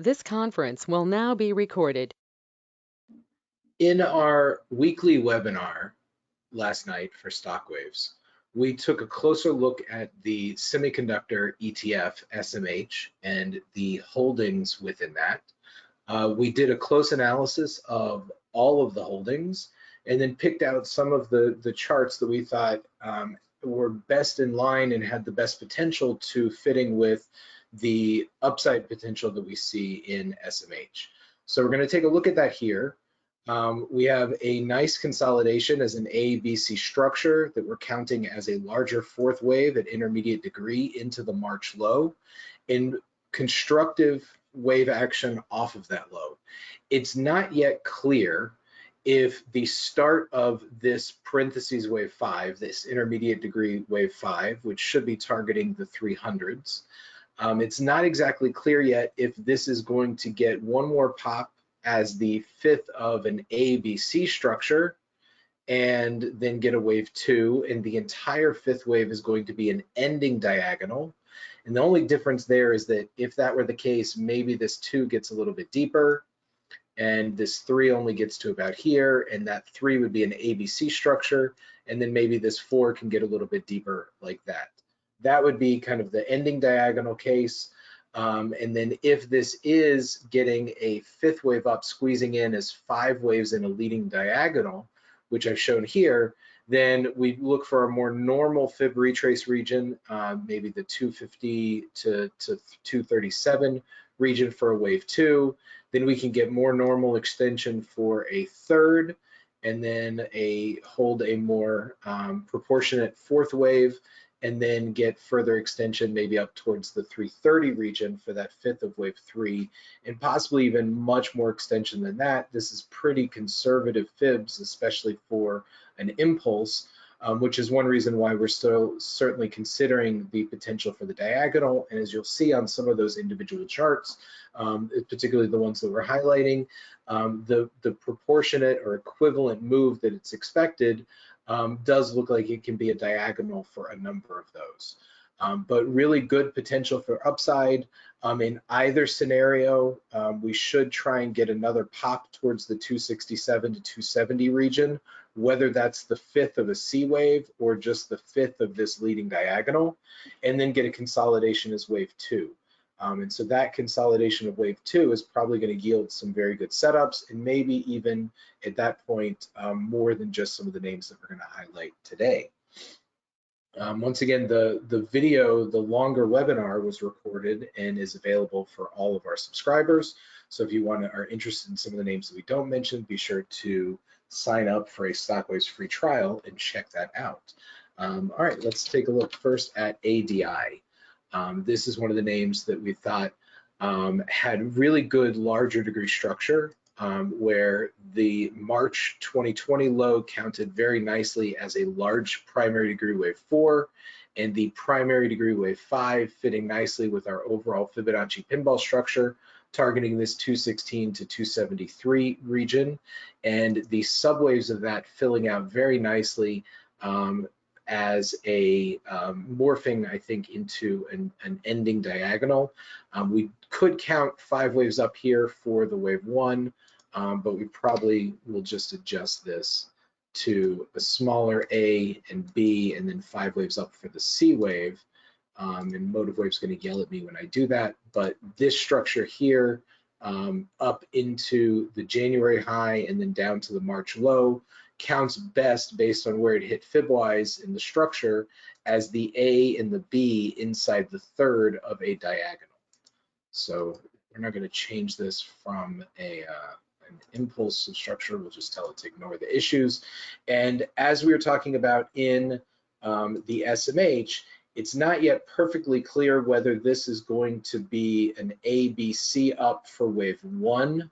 This conference will now be recorded. In our weekly webinar last night for Stockwaves, we took a closer look at the Semi-Conductor ETF, SMH, and the holdings within that. We did a close analysis of all of the holdings and then picked out some of the charts that we thought were best in line and had the best potential to fitting with the upside potential that we see in SMH. So we're going to take a look at that here. We have a nice consolidation as an A-B-C structure that we're counting as a larger fourth wave at intermediate degree into the March low, and constructive wave action off of that low. It's not yet clear if the start of this parentheses wave 5, this intermediate degree wave 5, which should be targeting the 300s, it's not exactly clear yet if this is going to get one more pop as the fifth of an ABC structure and then get a wave 2, and the entire fifth wave is going to be an ending diagonal. And the only difference there is that if that were the case, maybe this 2 gets a little bit deeper and this 3 only gets to about here, and that 3 would be an ABC structure, and then maybe this 4 can get a little bit deeper like that. That would be kind of the ending diagonal case. And then if this is getting a fifth wave up, squeezing in as 5 waves in a leading diagonal, which I've shown here, then we look for a more normal fib retrace region, maybe the 250 to 237 region for a wave 2. Then we can get more normal extension for a third, and then hold a more proportionate fourth wave, and then get further extension maybe up towards the 330 region for that fifth of wave 3, and possibly even much more extension than that. This is pretty conservative fibs, especially for an impulse, which is one reason why we're still certainly considering the potential for the diagonal. And as you'll see on some of those individual charts, particularly the ones that we're highlighting, the proportionate or equivalent move that it's expected does look like it can be a diagonal for a number of those. But really good potential for upside. In either scenario, we should try and get another pop towards the 267 to 270 region, whether that's the fifth of a C wave or just the fifth of this leading diagonal, and then get a consolidation as wave 2. And so that consolidation of wave 2 is probably going to yield some very good setups, and maybe even at that point more than just some of the names that we're going to highlight today. Once again, the video, the longer webinar, was recorded and is available for all of our subscribers. So if you are interested in some of the names that we don't mention, be sure to sign up for a Stockwaves free trial and check that out. All right, let's take a look first at ADI. This is one of the names that we thought had really good larger degree structure, where the March 2020 low counted very nicely as a large primary degree wave 4, and the primary degree wave 5 fitting nicely with our overall Fibonacci pinball structure, targeting this 216 to 273 region, and the subwaves of that filling out very nicely as a morphing, I think, into an ending diagonal. We could count 5 waves up here for the wave 1, but we probably will just adjust this to a smaller A and B, and then 5 waves up for the C wave. And Motive Wave's going to yell at me when I do that, but this structure here, up into the January high and then down to the March low, counts best based on where it hit fib-wise in the structure as the A and the B inside the third of a diagonal. So we're not going to change this from an impulse structure. We'll just tell it to ignore the issues. And as we were talking about in the SMH, it's not yet perfectly clear whether this is going to be an ABC up for wave 1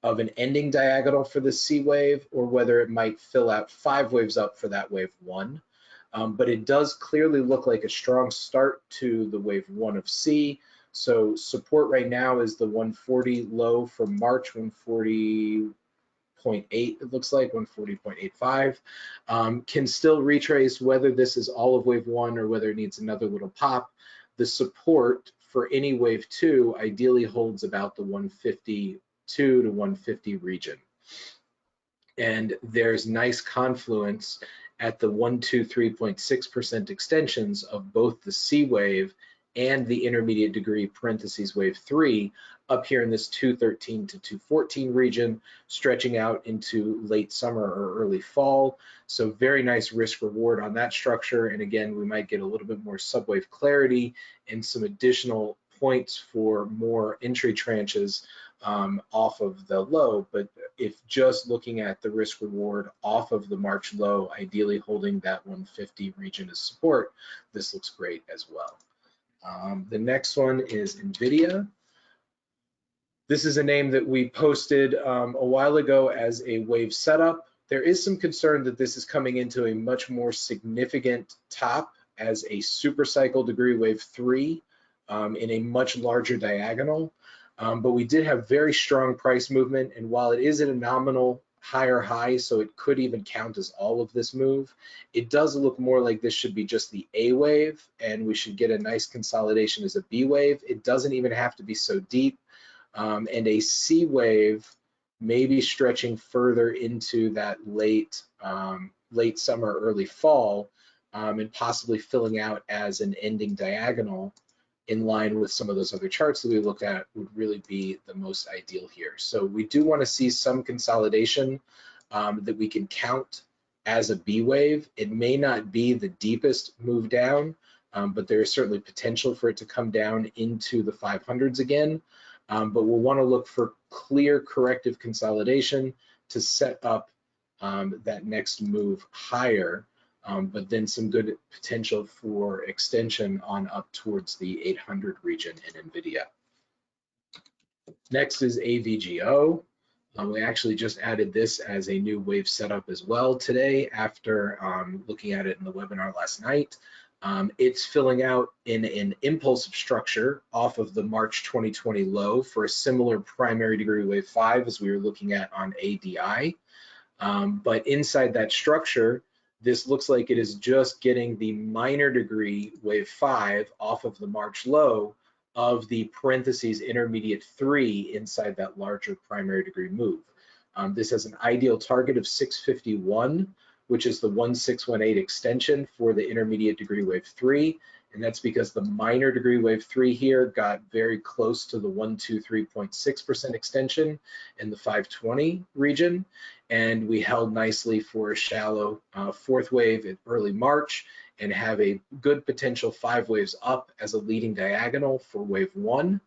of an ending diagonal for the C wave, or whether it might fill out 5 waves up for that wave 1. But it does clearly look like a strong start to the wave 1 of C. So support right now is the 140 low from March, 140.8, it looks like, 140.85. Can still retrace whether this is all of wave 1 or whether it needs another little pop. The support for any wave 2 ideally holds about the 152 to 150 region. And there's nice confluence at the 123.6% extensions of both the C wave and the intermediate degree parentheses wave 3 up here in this 213 to 214 region, stretching out into late summer or early fall. So very nice risk reward on that structure. And again, we might get a little bit more subwave clarity and some additional points for more entry tranches off of the low. But if just looking at the risk reward off of the March low, ideally holding that 150 region as support, this looks great as well. The next one is NVDA. This is a name that we posted a while ago as a wave setup. There is some concern that this is coming into a much more significant top as a super cycle degree wave 3 in a much larger diagonal. But we did have very strong price movement, and while it is at a nominal higher high, so it could even count as all of this move, it does look more like this should be just the A wave, and we should get a nice consolidation as a B wave. It doesn't even have to be so deep. And a C wave maybe stretching further into that late summer, early fall, and possibly filling out as an ending diagonal in line with some of those other charts that we looked at would really be the most ideal here. So we do want to see some consolidation that we can count as a B wave. It may not be the deepest move down, but there is certainly potential for it to come down into the 500s again. But we'll want to look for clear corrective consolidation to set up that next move higher, but then some good potential for extension on up towards the 800 region in NVIDIA. Next is AVGO. We actually just added this as a new wave setup as well today after looking at it in the webinar last night. It's filling out in an impulsive structure off of the March 2020 low for a similar primary degree wave 5 as we were looking at on ADI. But inside that structure, this looks like it is just getting the minor degree wave 5 off of the March low of the parentheses intermediate 3 inside that larger primary degree move. This has an ideal target of 651, which is the 1618 extension for the intermediate degree wave 3. And that's because the minor degree wave 3 here got very close to the 123.6% extension in the 520 region. And we held nicely for a shallow fourth wave in early March and have a good potential 5 waves up as a leading diagonal for wave 1.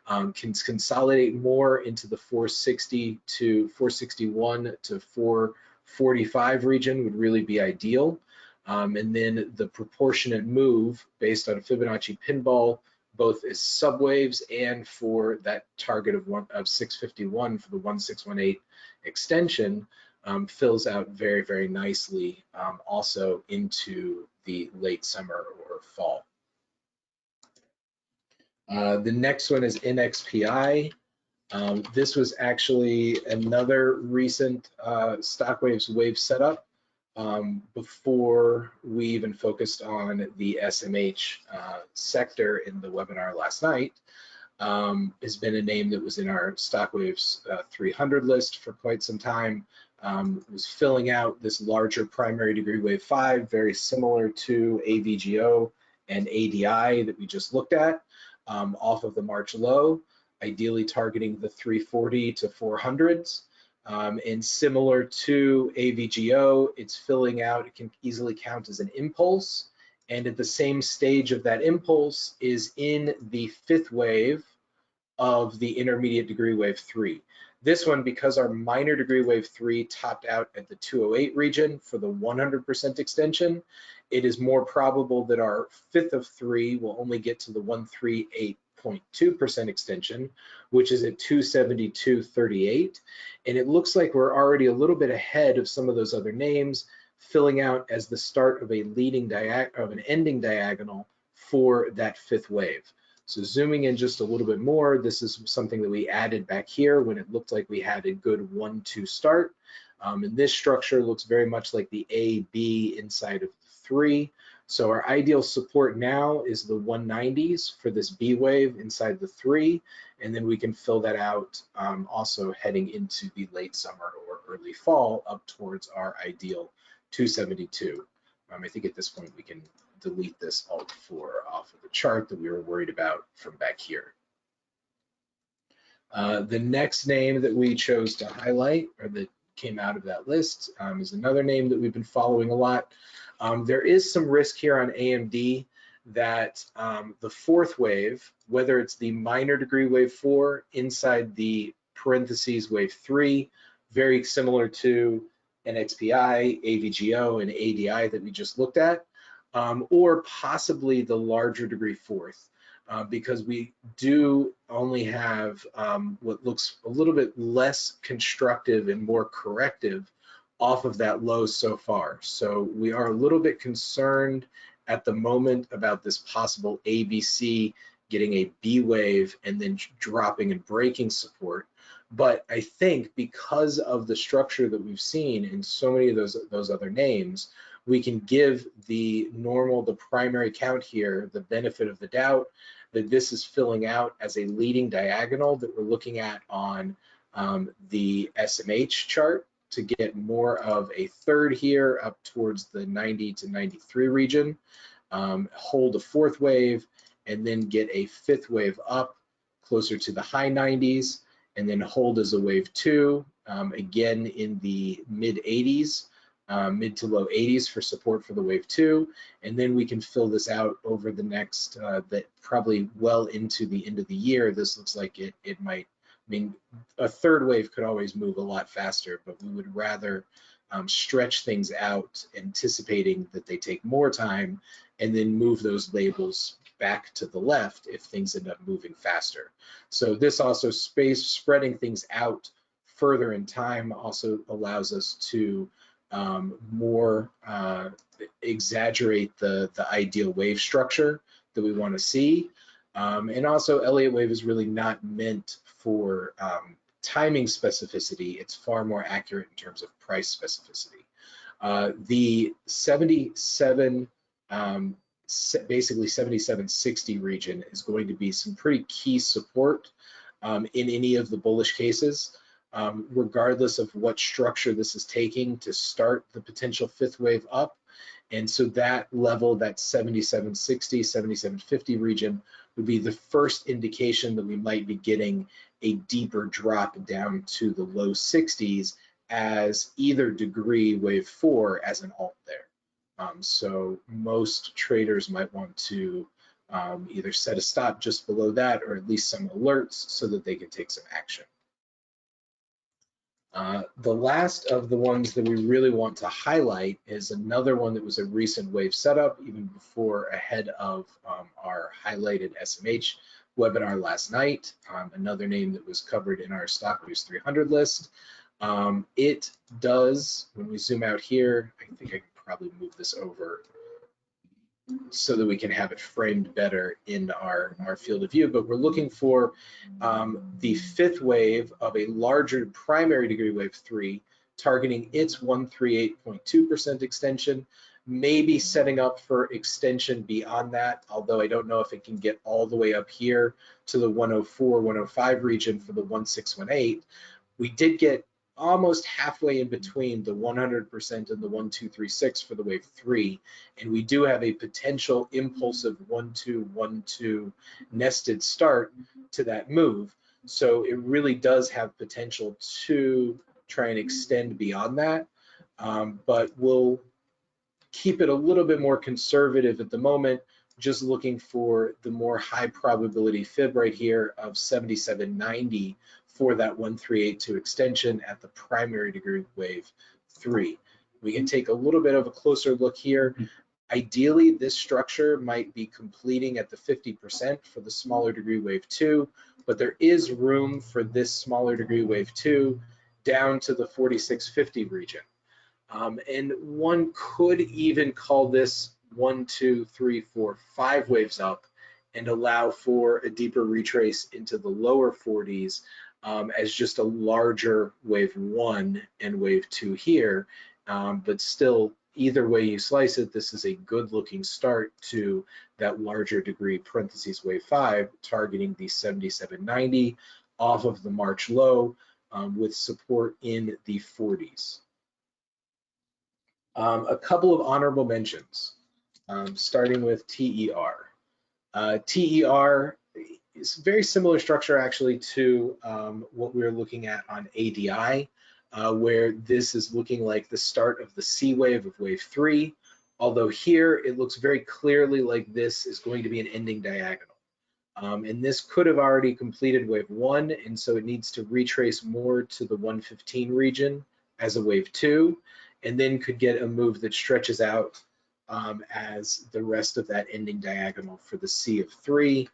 Can consolidate more into the 460 to 461 to 445 region would really be ideal. And then the proportionate move based on a Fibonacci pinball, both as subwaves and for that target of 651 for the 1618 extension, fills out very, very nicely also into the late summer or fall. The next one is NXPI. This was actually another recent Stockwaves wave setup before we even focused on the SMH sector in the webinar last night. Has been a name that was in our Stockwaves 300 list for quite some time. Was filling out this larger primary degree wave 5, very similar to AVGO and ADI that we just looked at, off of the March low, ideally targeting the 340 to 400s. And similar to AVGO, it's filling out, it can easily count as an impulse. And at the same stage of that impulse is in the 5th wave of the intermediate degree wave 3. This one, because our minor degree wave 3 topped out at the 208 region for the 100% extension, it is more probable that our 5th of 3 will only get to the 138.2% extension, which is at 272.38. And it looks like we're already a little bit ahead of some of those other names, filling out as the start of a leading of an ending diagonal for that 5th wave. So zooming in just a little bit more, this is something that we added back here when it looked like we had a good 1-2 start. And this structure looks very much like the A, B inside of 3. So our ideal support now is the 190s for this B wave inside the 3, and then we can fill that out also heading into the late summer or early fall up towards our ideal 272. I think at this point we can delete this Alt-4 off of the chart that we were worried about from back here. The next name that we chose to highlight, or that came out of that list, is another name that we've been following a lot. There is some risk here on AMD that the 4th wave, whether it's the minor degree wave 4 inside the parentheses wave 3, very similar to NXPI, AVGO, and ADI that we just looked at, or possibly the larger degree 4th. Because we do only have what looks a little bit less constructive and more corrective off of that low so far. So we are a little bit concerned at the moment about this possible ABC getting a B wave and then dropping and breaking support. But I think because of the structure that we've seen in so many of those other names, we can give the primary count here, the benefit of the doubt that this is filling out as a leading diagonal that we're looking at on the SMH chart to get more of a 3rd here up towards the 90 to 93 region, hold a 4th wave, and then get a 5th wave up closer to the high 90s, and then hold as a wave 2, again in the mid 80s. Mid to low 80s for support for the wave 2, and then we can fill this out over the next, that probably well into the end of the year. This looks like it might, I mean, a 3rd wave could always move a lot faster, but we would rather stretch things out, anticipating that they take more time, and then move those labels back to the left if things end up moving faster. So this also spreading things out further in time also allows us to more exaggerate the ideal wave structure that we want to see. And also Elliott wave is really not meant for timing specificity. It's far more accurate in terms of price specificity. The 77, basically 7760 region is going to be some pretty key support in any of the bullish cases. Regardless of what structure this is taking to start the potential 5th wave up. And so that level, that 7760, 7750 region would be the first indication that we might be getting a deeper drop down to the low 60s as either degree wave 4 as an alt there. So most traders might want to either set a stop just below that or at least some alerts so that they can take some action. The last of the ones that we really want to highlight is another one that was a recent wave setup, even before ahead of our highlighted SMH webinar last night. Another name that was covered in our Stockwaves 300 list. It does, when we zoom out here, I think I can probably move this over so that we can have it framed better in our field of view, but we're looking for the 5th wave of a larger primary degree wave 3, targeting its 138.2% extension, maybe setting up for extension beyond that, although I don't know if it can get all the way up here to the 104, 105 region for the 1618. We did get almost halfway in between the 100% and the 1236 for the wave 3, and we do have a potential impulsive 1212 nested start to that move. So it really does have potential to try and extend beyond that, but we'll keep it a little bit more conservative at the moment, just looking for the more high probability fib right here of 7790 for that 1382 extension at the primary degree wave 3. We can take a little bit of a closer look here. Ideally, this structure might be completing at the 50% for the smaller degree wave 2, but there is room for this smaller degree wave 2 down to the 4650 region. And one could even call this 1, 2, 3, 4, 5 waves up and allow for a deeper retrace into the lower 40s as just a larger wave 1 and wave 2 here, but still either way you slice it, this is a good looking start to that larger degree parentheses wave 5 targeting the 7790 off of the March low with support in the 40s. A couple of honorable mentions, starting with TER. TER is a very similar structure actually to what we're looking at on ADI, where this is looking like the start of the C wave of wave 3, although here it looks very clearly like this is going to be an ending diagonal. And this could have already completed wave 1, and so it needs to retrace more to the 115 region as a wave 2, and then could get a move that stretches out as the rest of that ending diagonal for the C of 3.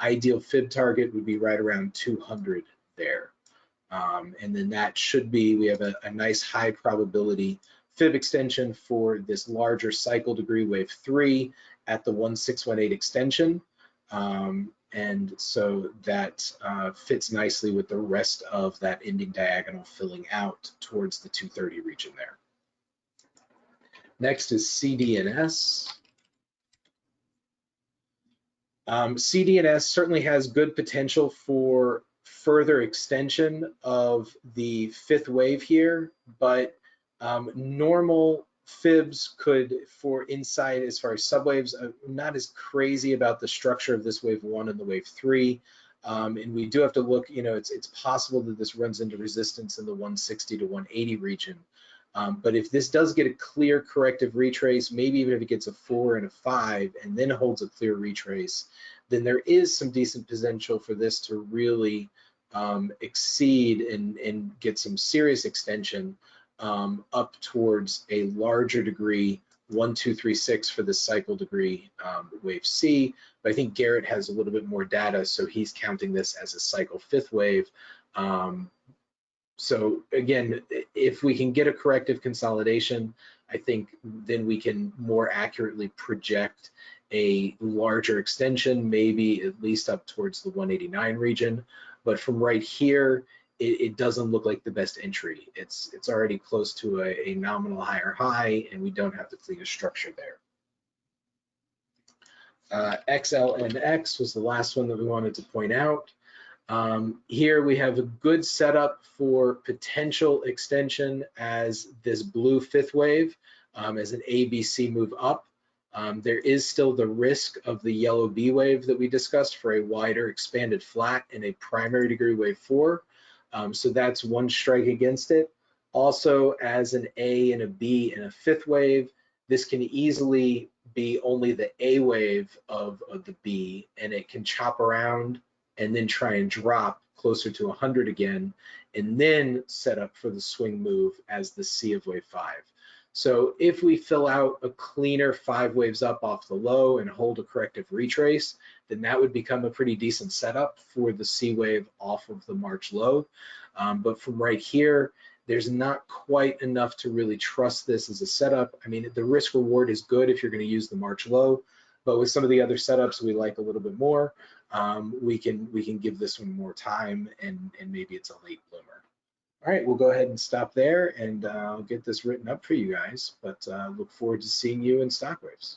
Ideal fib target would be right around 200 there. And then that should be, we have a nice high probability fib extension for this larger cycle degree wave 3 at the 1618 extension. And so that fits nicely with the rest of that ending diagonal filling out towards the 230 region there. Next is CDNS. CDNS certainly has good potential for further extension of the 5th wave here, but normal fibs could, for inside as far as subwaves, not as crazy about the structure of this wave 1 and the wave 3. And we do have to look, it's possible that this runs into resistance in the 160 to 180 region. But if this does get a clear corrective retrace, maybe even if it gets a 4 and a 5 and then holds a clear retrace, then there is some decent potential for this to really exceed and get some serious extension up towards a larger degree 1, 2, 3, 6 for the cycle degree wave C. But I think Garrett has a little bit more data, so he's counting this as a cycle 5th wave. So again, if we can get a corrective consolidation, I think then we can more accurately project a larger extension, maybe at least up towards the 189 region. But from right here, it doesn't look like the best entry. It's already close to a nominal higher high, and we don't have the cleanest structure there. XLNX was the last one that we wanted to point out. Here we have a good setup for potential extension as this blue 5th wave, as an ABC move up. There is still the risk of the yellow B wave that we discussed for a wider expanded flat in a primary degree wave 4. So that's one strike against it. Also, as an A and a B and a 5th wave, this can easily be only the A wave of the B, and it can chop around and then try and drop closer to 100 again, and then set up for the swing move as the C of wave 5. So if we fill out a cleaner 5 waves up off the low and hold a corrective retrace, then that would become a pretty decent setup for the C wave off of the March low. But from right here, there's not quite enough to really trust this as a setup. I mean, the risk reward is good if you're going to use the March low, but with some of the other setups we like a little bit more, we can give this one more time, and maybe it's a late bloomer. All right, we'll go ahead and stop there, and I'll get this written up for you guys, but look forward to seeing you in Stockwaves.